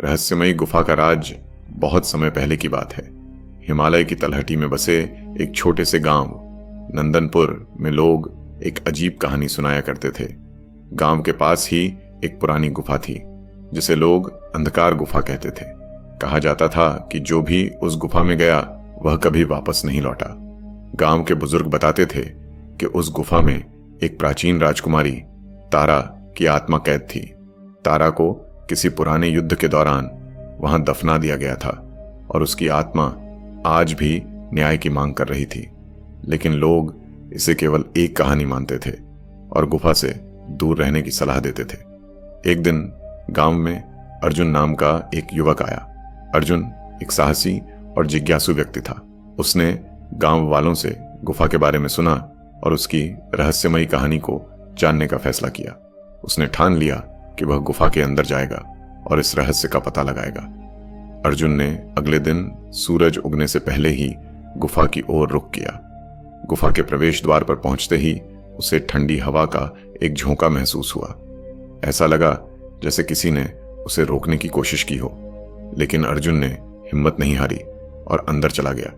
रहस्यमयी गुफा का राज बहुत समय पहले की बात है। हिमालय की तलहटी में बसे एक छोटे से गांव नंदनपुर में लोग एक अजीब कहानी सुनाया करते थे। गांव के पास ही एक पुरानी गुफा थी जिसे लोग अंधकार गुफा कहते थे। कहा जाता था कि जो भी उस गुफा में गया वह कभी वापस नहीं लौटा। गांव के बुजुर्ग बताते थे कि उस गुफा में एक प्राचीन राजकुमारी तारा की आत्मा कैद थी। तारा को किसी पुराने युद्ध के दौरान वहां दफना दिया गया था और उसकी आत्मा आज भी न्याय की मांग कर रही थी। लेकिन लोग इसे केवल एक कहानी मानते थे और गुफा से दूर रहने की सलाह देते थे। एक दिन गांव में अर्जुन नाम का एक युवक आया। अर्जुन एक साहसी और जिज्ञासु व्यक्ति था। उसने गांव वालों से गुफा के बारे में सुना और उसकी रहस्यमयी कहानी को जानने का फैसला किया। उसने ठान लिया कि वह गुफा के अंदर जाएगा और इस रहस्य का पता लगाएगा। अर्जुन ने अगले दिन सूरज उगने से पहले ही गुफा की ओर रुख किया। गुफा के प्रवेश द्वार पर पहुंचते ही उसे ठंडी हवा का एक झोंका महसूस हुआ। ऐसा लगा जैसे किसी ने उसे रोकने की कोशिश की हो, लेकिन अर्जुन ने हिम्मत नहीं हारी और अंदर चला गया।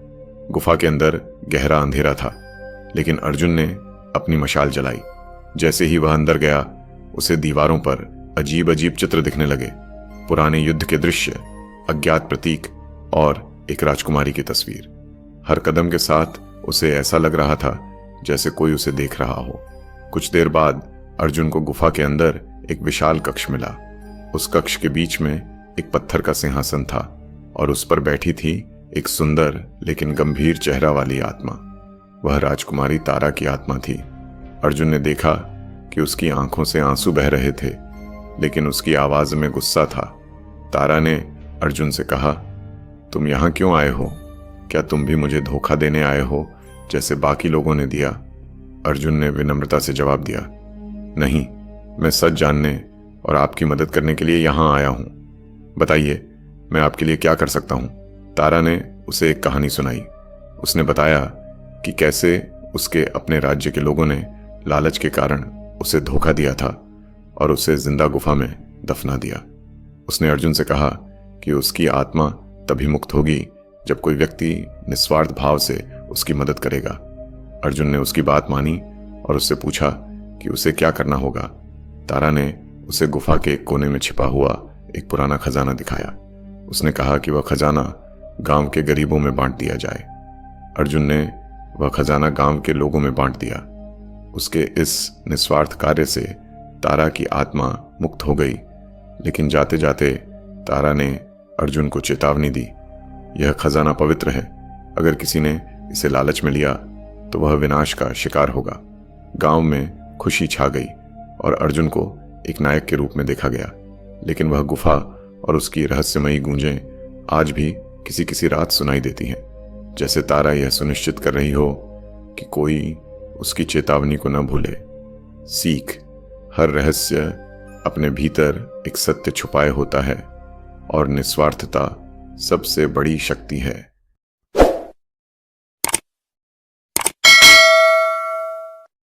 गुफा के अंदर गहरा अंधेरा था, लेकिन अर्जुन ने अपनी मशाल जलाई। जैसे ही वह अंदर गया, उसे दीवारों पर अजीब अजीब चित्र दिखने लगे। पुराने युद्ध के दृश्य, अज्ञात प्रतीक और एक राजकुमारी की तस्वीर। हर कदम के साथ उसे ऐसा लग रहा था जैसे कोई उसे देख रहा हो। कुछ देर बाद अर्जुन को गुफा के अंदर एक विशाल कक्ष मिला। उस कक्ष के बीच में एक पत्थर का सिंहासन था और उस पर बैठी थी एक सुंदर लेकिन गंभीर चेहरा वाली आत्मा। वह राजकुमारी तारा की आत्मा थी। अर्जुन ने देखा कि उसकी आंखों से आंसू बह रहे थे, लेकिन उसकी आवाज में गुस्सा था। तारा ने अर्जुन से कहा, तुम यहां क्यों आए हो? क्या तुम भी मुझे धोखा देने आए हो जैसे बाकी लोगों ने दिया? अर्जुन ने विनम्रता से जवाब दिया, नहीं, मैं सच जानने और आपकी मदद करने के लिए यहां आया हूं। बताइए, मैं आपके लिए क्या कर सकता हूं? तारा ने उसे एक कहानी सुनाई। उसने बताया कि कैसे उसके अपने राज्य के लोगों ने लालच के कारण उसे धोखा दिया था और उसे जिंदा गुफा में दफना दिया। उसने अर्जुन से कहा कि उसकी आत्मा तभी मुक्त होगी जब कोई व्यक्ति निस्वार्थ भाव से उसकी मदद करेगा। अर्जुन ने उसकी बात मानी और उससे पूछा कि उसे क्या करना होगा। तारा ने उसे गुफा के एक कोने में छिपा हुआ एक पुराना खजाना दिखाया। उसने कहा कि वह खजाना गांव के गरीबों में बांट दिया जाए। अर्जुन ने वह खजाना गांव के लोगों में बांट दिया। उसके इस निस्वार्थ कार्य से तारा की आत्मा मुक्त हो गई, लेकिन जाते जाते तारा ने अर्जुन को चेतावनी दी, यह खजाना पवित्र है। अगर किसी ने इसे लालच में लिया तो वह विनाश का शिकार होगा। गांव में खुशी छा गई और अर्जुन को एक नायक के रूप में देखा गया। लेकिन वह गुफा और उसकी रहस्यमयी गूंजें आज भी किसी किसी रात सुनाई देती हैं, जैसे तारा यह सुनिश्चित कर रही हो कि कोई उसकी चेतावनी को न भूले। सीख, हर रहस्य अपने भीतर एक सत्य छुपाए होता है और निस्वार्थता सबसे बड़ी शक्ति है।